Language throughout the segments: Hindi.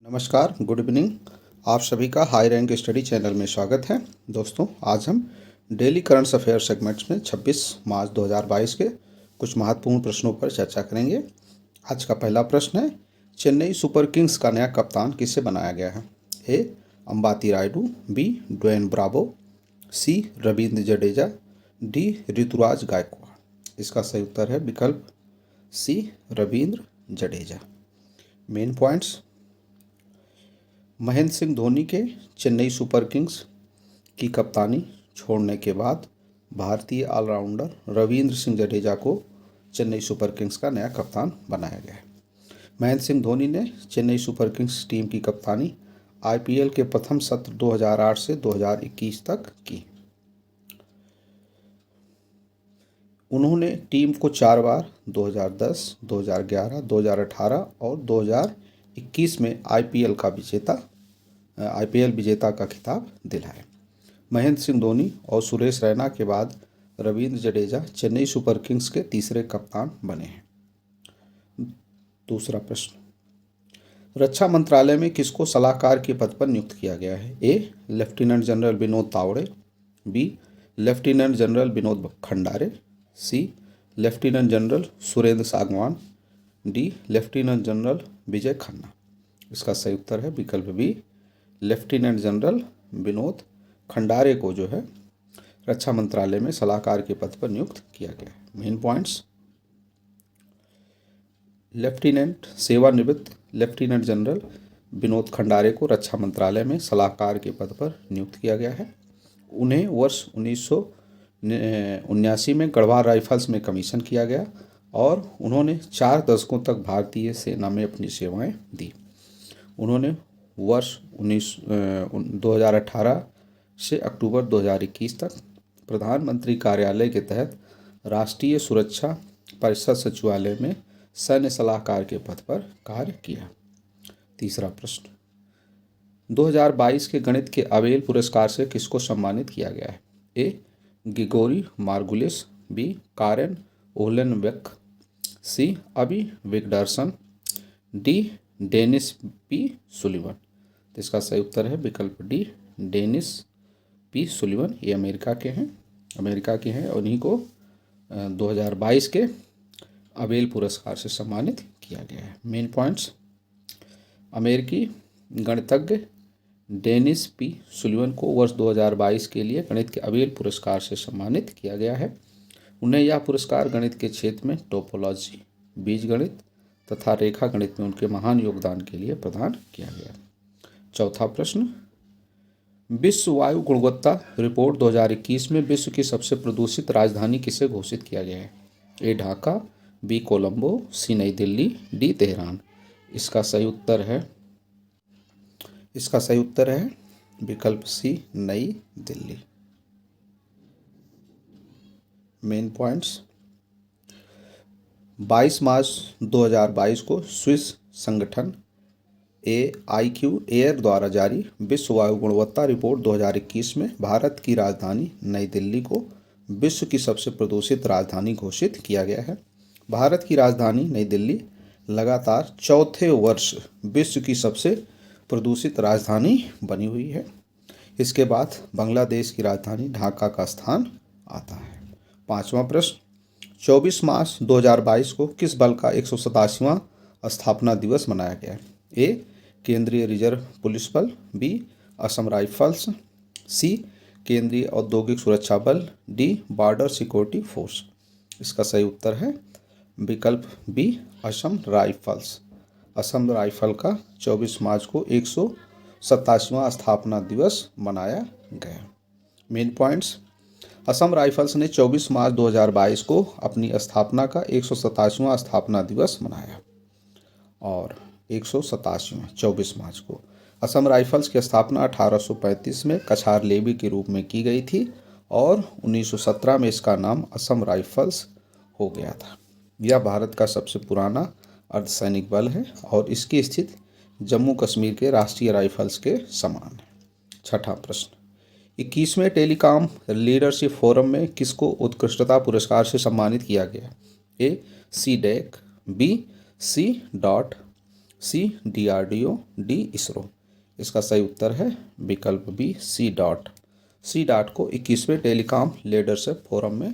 नमस्कार, गुड इवनिंग। आप सभी का हाई रैंक स्टडी चैनल में स्वागत है। दोस्तों, आज हम डेली करंट अफेयर सेगमेंट्स में 26 मार्च 2022 के कुछ महत्वपूर्ण प्रश्नों पर चर्चा करेंगे। आज का पहला प्रश्न है, चेन्नई सुपर किंग्स का नया कप्तान किसे बनाया गया है? A. Ambati Rayudu, B. Dwayne Bravo, C. Ravindra Jadeja, D. Ruturaj Gaikwad. इसका सही उत्तर है विकल्प C, Ravindra Jadeja. Main points: Mahendra Singh Dhoni के चेन्नई सुपर किंग्स की कप्तानी छोड़ने के बाद भारतीय ऑलराउंडर रविंद्र सिंह जडेजा को चेन्नई सुपर किंग्स का नया कप्तान बनाया गया है। महेंद्र सिंह धोनी ने चेन्नई सुपर किंग्स टीम की कप्तानी आईपीएल के प्रथम सत्र 2008 से 2021 तक की। उन्होंने टीम को 4 बार 2010, 2011, 2018 और 2021 में आईपीएल विजेता का खिताब दिलाया। महेंद्र सिंह धोनी और सुरेश रैना के बाद रविंद्र जडेजा चेन्नई सुपर किंग्स के तीसरे कप्तान बने हैं। दूसरा प्रश्न, रक्षा मंत्रालय में किसको सलाहकार के पद पर नियुक्त किया गया है? A. Lieutenant general Vinod Tawde, B. Lieutenant general Vinod Khandare, C. Lieutenant general Surendra Sagwan, D. Lieutenant general Vijay Khanna. इसका सही उत्तर है विकल्प B, lieutenant general Vinod Khandare को जो है रक्षा मंत्रालय में सलाहकार के पद पर नियुक्त किया गया है। मेन पॉइंट्स: सेवानिवृत्त लेफ्टिनेंट जनरल विनोद खंडारे को रक्षा मंत्रालय में सलाहकार के पद पर नियुक्त किया गया है। उन्हें वर्ष 1979 में गढ़वाल राइफल्स में कमीशन किया गया और उन्होंने 4 दशकों तक भारतीय सेना में अपनी सेवाएं दी। उन्होंने वर्ष 2018 से अक्टूबर 2021 तक प्रधानमंत्री कार्यालय के तहत राष्ट्रीय सुरक्षा परिषद सचिवालय में सैन्य सलाहकार के पद पर कार्य किया। तीसरा प्रश्न, 2022 के गणित के अबेल पुरस्कार से किसको सम्मानित किया गया है? A. Grigory Margulis, B. Karen Uhlenbeck, C. Avi Wigderson, D. Dennis P Sullivan. तो इसका सही उत्तर है विकल्प डी, डेनिस पी सुलिवन। ये अमेरिका के हैं और इन्हीं को 2022 के अबेल पुरस्कार से सम्मानित किया गया है। मेन पॉइंट्स: अमेरिकी गणितज्ञ डेनिस पी सुलिवन को वर्ष 2022 के लिए गणित के अबेल पुरस्कार से सम्मानित किया गया है। उन्हें यह पुरस्कार गणित के क्षेत्र में टोपोलॉजी, बीजगणित तथा रेखा गणित में उनके महान योगदान के लिए प्रदान किया गया। चौथा प्रश्न, विश्व वायु गुणवत्ता रिपोर्ट 2021 में विश्व की सबसे प्रदूषित राजधानी किसे घोषित किया गया है? ए. ढाका, बी. कोलंबो, सी. नई दिल्ली, डी. तेहरान। इसका सही उत्तर है विकल्प सी, नई दिल्ली। मेन पॉइंट्स: 22 मार्च 2022 को स्विस संगठन AIQAir द्वारा जारी विश्व वायु गुणवत्ता रिपोर्ट 2021 में भारत की राजधानी नई दिल्ली को विश्व की सबसे प्रदूषित राजधानी घोषित किया गया है। भारत की राजधानी नई दिल्ली लगातार चौथे वर्ष विश्व की सबसे प्रदूषित राजधानी बनी हुई है। इसके बाद बांग्लादेश की राजधानी ढाका का स्थान आता है। पांचवा प्रश्न, 24 मार्च 2022 को किस बल का 187वां स्थापना दिवस मनाया गया है? ए. केंद्रीय रिजर्व पुलिस बल, बी. असम राइफल्स, सी. केंद्रीय औद्योगिक सुरक्षा बल, डी. Border security force. इसका सही उत्तर है विकल्प B, Assam Rifles. Assam rifle का 24 मार्च को 187वां स्थापना दिवस मनाया गया। मेन पॉइंट्स: असम राइफल्स ने 24 मार्च 2022 को अपनी स्थापना का 187वां स्थापना दिवस मनाया और 24 मार्च को असम राइफल्स की स्थापना 1835 में कछार लेवी के रूप में की गई थी और 1917 में इसका नाम असम राइफल्स हो गया था। यह भारत का सबसे पुराना अर्धसैनिक बल है और इसकी स्थिति जम्मू कश्मीर के राष्ट्रीय राइफल्स के समान है। छठा प्रश्न, 21वें टेलीकॉम लीडरशिप फोरम में किसको उत्कृष्टता पुरस्कार से सम्मानित किया गया? A. C. DAC, B. C. C DRDO, D ISRO. इसका सही उत्तर है विकल्प B C dot. C dot को 21वें टेलीकॉम लीडरशिप फोरम में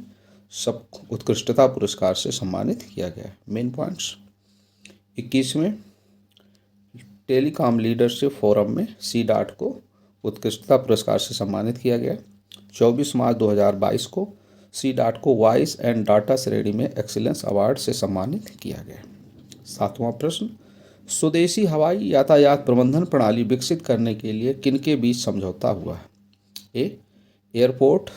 सब उत्कृष्टता पुरस्कार से सम्मानित किया गया है। मेन पॉइंट्स, 21वें टेलीकॉम लीडरशिप फोरम में सी डॉट को उत्कृष्टता पुरस्कार से सम्मानित किया गया। 24 मार्च 2022 को सी डॉट को वॉइस एंड डाटा श्रेणी में एक्सीलेंस अवार्ड से सम्मानित किया गया। 7वां प्रश्न, स्वदेशी हवाई यातायात प्रबंधन प्रणाली विकसित करने के लिए किनके बीच समझौता हुआ है? A, airport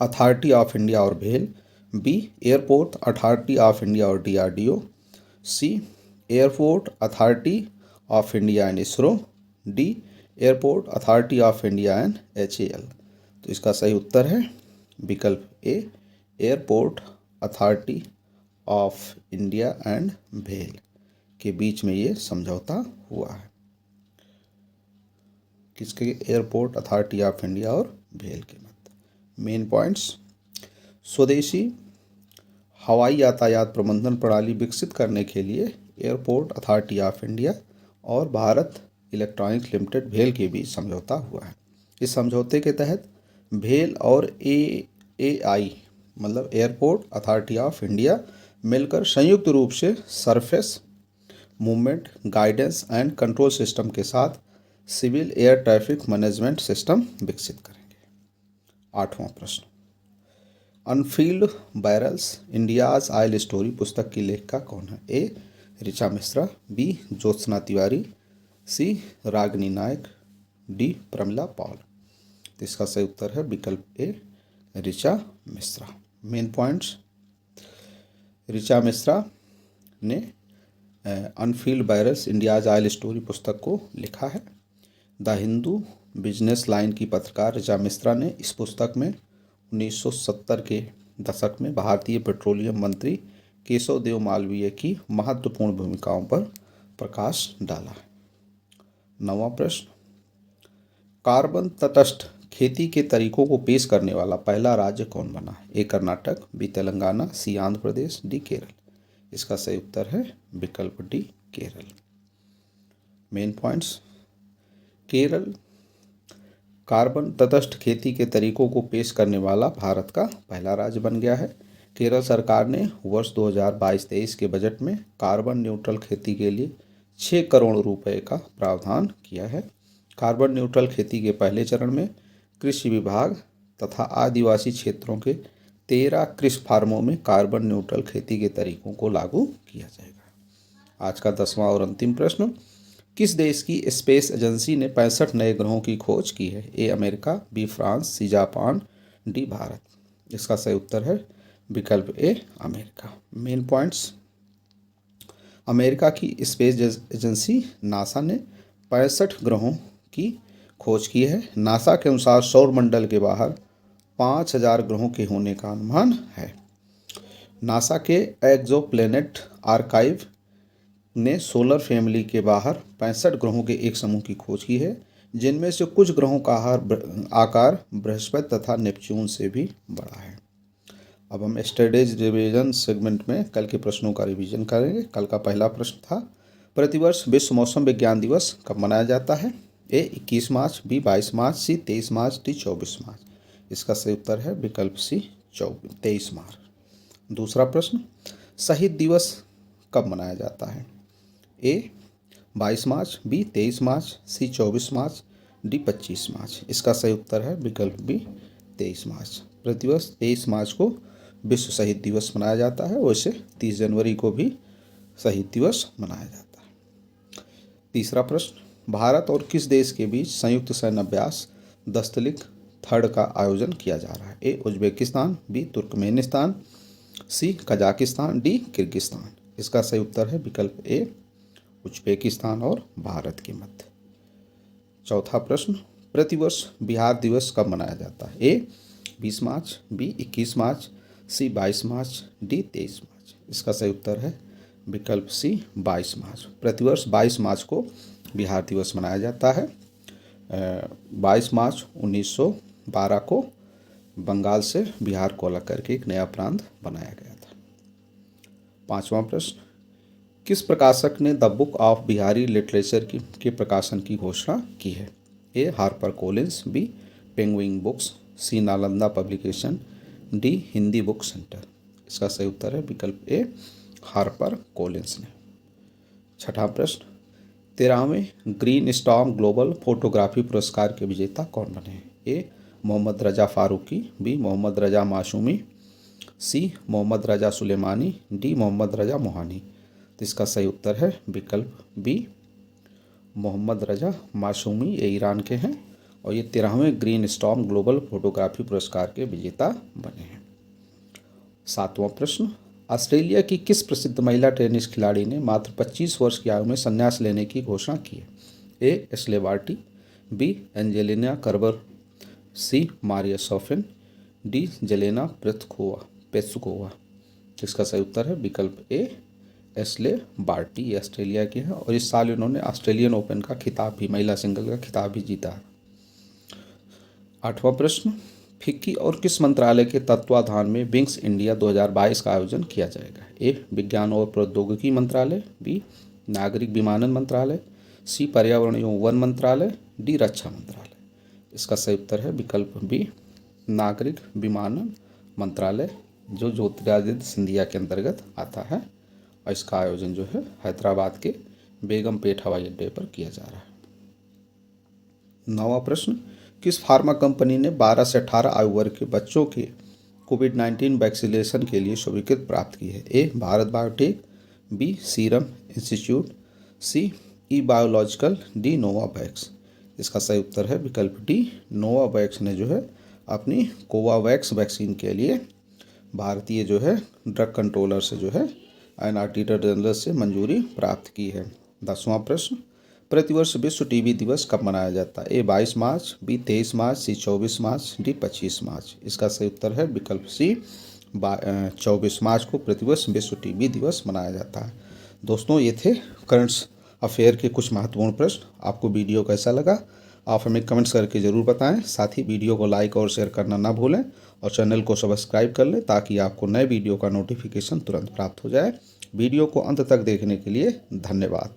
authority of India और भेल। B, airport authority of India और DRDO। C, airport authority of India and ISRO. D, airport authority of India and HAL। तो इसका सही उत्तर है विकल्प A, airport authority of India and भेल के बीच में ये समझौता हुआ है। किसके? एयरपोर्ट अथॉरिटी ऑफ इंडिया और भेल के मध्य। मेन पॉइंट्स, स्वदेशी हवाई यातायात प्रबंधन प्रणाली विकसित करने के लिए एयरपोर्ट अथॉरिटी ऑफ इंडिया और भारत इलेक्ट्रॉनिक्स लिमिटेड भेल के बीच समझौता हुआ है। इस समझौते के तहत भेल और AAI मतलब एयरपोर्ट अथॉरिटी ऑफ इंडिया मिलकर संयुक्त रूप से surface movement guidance and control system के साथ civil air traffic management system विकसित करेंगे। 8वां प्रश्न, unfilled barrels India's oil story पुस्तक की लेखिका कौन है? A, Richa Mishra. B, Jyotsna Tiwari. C, Ragini Nayak. D, Pramila Paul. तो इसका सही उत्तर है विकल्प A, Richa Mishra. Main points, Richa Mishra ने unfilled barrels India's oil story पुस्तक को लिखा है। द हिंदू बिजनेस लाइन की पत्रकार ऋचा मिश्रा ने इस पुस्तक में 1970 के दशक में भारतीय पेट्रोलियम मंत्री केशव देव मालवीय की महत्वपूर्ण भूमिकाओं पर प्रकाश डाला है। 9वां प्रश्न, कार्बन तटस्थ खेती के तरीकों को पेश करने वाला पहला राज्य कौन बना है? ए, कर्नाटक। बी, तेलंगाना। सी, आंध्र प्रदेश। डी, केरल। इसका सही उत्तर है विकल्प D, Kerala. Main points, Kerala carbon तटस्थ खेती के तरीकों को पेश करने वाला भारत का पहला राज्य बन गया है। केरल सरकार ने वर्ष 2022-23 के बजट में कार्बन न्यूट्रल खेती के लिए 6 करोड़ रुपए का प्रावधान किया है। कार्बन न्यूट्रल खेती के पहले चरण में कृषि विभाग तथा आदिवासी क्षेत्रों के 13 कृषि फार्मों में कार्बन न्यूट्रल खेती के तरीकों को लागू किया जाएगा। आज का 10वां और अंतिम प्रश्न, किस देश की स्पेस एजेंसी ने 65 नए ग्रहों की खोज की है? A, America. B, France. C, Japan. D, Bharat. इसका सही उत्तर है विकल्प A, America. Main points, America की स्पेस एजेंसी नासा ने 65 ग्रहों की खोज की है। नासा के अनुसार सौर मंडल के बाहर 5000 ग्रहों के होने का अनुमान है। नासा के एक्सोप्लैनेट आर्काइव ने सोलर फैमिली के बाहर 65 ग्रहों के एक समूह की खोज की है, जिनमें से कुछ ग्रहों का आकार बृहस्पति तथा नेपच्यून से भी बड़ा है। अब हम स्टडीज रिवीजन सेगमेंट में कल के प्रश्नों का रिवीजन करेंगे। कल का पहला प्रश्न था, प्रतिवर्ष विश्व मौसम विज्ञान दिवस कब मनाया जाता है? ए, 21 मार्च। बी, 22 मार्च। सी, 23 मार्च। डी, 24 मार्च। इसका सही उत्तर है विकल्प सी, 23 मार्च। दूसरा प्रश्न, शहीद दिवस कब मनाया जाता है? ए, 22 मार्च। बी, 23 मार्च। सी, 24 मार्च। डी, 25 मार्च। इसका सही उत्तर है विकल्प बी, 23 मार्च। प्रतिवर्ष 23 मार्च को विश्व शहीद दिवस मनाया जाता है। वैसे 30 जनवरी को भी शहीद दिवस मनाया जाता है। तीसरा प्रश्न, भारत और किस देश के बीच संयुक्त सैन्य अभ्यास दस्तलिक थर्ड का आयोजन किया जा रहा है? A, Uzbekistan. B, Turkmenistan. C, Kazakhstan. D, Kyrgyzstan. इसका सही उत्तर है विकल्प ए, उज्बेकिस्तान और भारत के मध्य। चौथा प्रश्न, प्रतिवर्ष बिहार दिवस कब मनाया जाता है? ए, 20 मार्च। बी, 21 मार्च। सी, 22 मार्च। डी, 23 मार्च। इसका सही उत्तर है विकल्प सी, 22 मार्च। प्रतिवर्ष 22 मार्च को बिहार दिवस मनाया जाता है। 22 मार्च 1912 को बंगाल से बिहार को अलग करके एक नया प्रांत बनाया गया था। पांचवा प्रश्न, किस प्रकाशक ने the book of Bihari literature के प्रकाशन की घोषणा की है? A Harper Collins, B Penguin books, C Nalanda publication, D Hindi book centre. इसका सही उत्तर है विकल्प ए हार्पर कोलिंस ने। छठा प्रश्न, 13वें ग्रीन स्टॉर्म ग्लोबल फोटोग्राफी पुरस्कार के विजेता कौन बने हैं? ए मोहम्मद रजा फारूकी, बी मोहम्मद रजा मासूमी, सी मोहम्मद रजा सुलेमानी, डी मोहम्मद रजा मोहानी। तो इसका सही उत्तर है विकल्प बी मोहम्मद रजा मासूमी। ये ईरान के हैं और ये 13वें ग्रीन स्टॉर्म ग्लोबल फोटोग्राफी पुरस्कार के विजेता बने हैं। सातवां प्रश्न, ऑस्ट्रेलिया की किस प्रसिद्ध महिला टेनिस खिलाड़ी ने मात्र 25 वर्ष की आयु में संन्यास लेने की घोषणा की है? A Ashleigh Barty, B Angelina Kerber, C Maria Sofin, D Jelena Petsukova. इसका सही उत्तर है विकल्प ए एशले बार्टी। ये ऑस्ट्रेलिया के हैं और इस साल इन्होंने ऑस्ट्रेलियन ओपन का खिताब भी, महिला सिंगल का खिताब भी जीता है। आठवां प्रश्न, फिक्की और किस मंत्रालय के तत्वाधान में विंग्स इंडिया 2022 का आयोजन किया जाएगा? ए विज्ञान और प्रौद्योगिकी मंत्रालय, बी नागरिक विमानन मंत्रालय, सी पर्यावरण एवं वन मंत्रालय, डी रक्षा मंत्रालय। इसका सही उत्तर है विकल्प बी नागरिक विमानन मंत्रालय, जो ज्योतिरादित्य सिंधिया के अंतर्गत आता है और इसका आयोजन जो है हैदराबाद के बेगमपेट हवाई अड्डे पर किया जा रहा है। नौवां प्रश्न, किस फार्मा कंपनी ने 12 से 18 आयु वर्ग के बच्चों के कोविड-19 वैक्सीनेशन के लिए स्वीकृति प्राप्त की है? A Bharat Biotech, B Serum Institute, C E biological, D Novavax. इसका सही उत्तर है विकल्प डी नोवावैक्स ने जो है अपनी कोवावैक्स वैक्सीन के लिए भारतीय जो है ड्रग कंट्रोलर से जो है डायरेक्टर जनरल से मंजूरी प्राप्त की है। 10वां प्रश्न, प्रतिवर्ष विश्व टीबी दिवस कब मनाया जाता है? ए 22 मार्च, बी 23 मार्च, सी 24 मार्च, डी 25 मार्च। इसका सही उत्तर है विकल्प सी 24 मार्च को प्रतिवर्ष विश्व टीबी दिवस मनाया जाता है। दोस्तों, ये थे करंट अफेयर के कुछ महत्वपूर्ण प्रश्न। आपको वीडियो कैसा लगा आप हमें कमेंट्स करके ज़रूर बताएं। साथ ही वीडियो को लाइक और शेयर करना ना भूलें और चैनल को सब्सक्राइब कर लें ताकि आपको नए वीडियो का नोटिफिकेशन तुरंत प्राप्त हो जाए। वीडियो को अंत तक देखने के लिए धन्यवाद।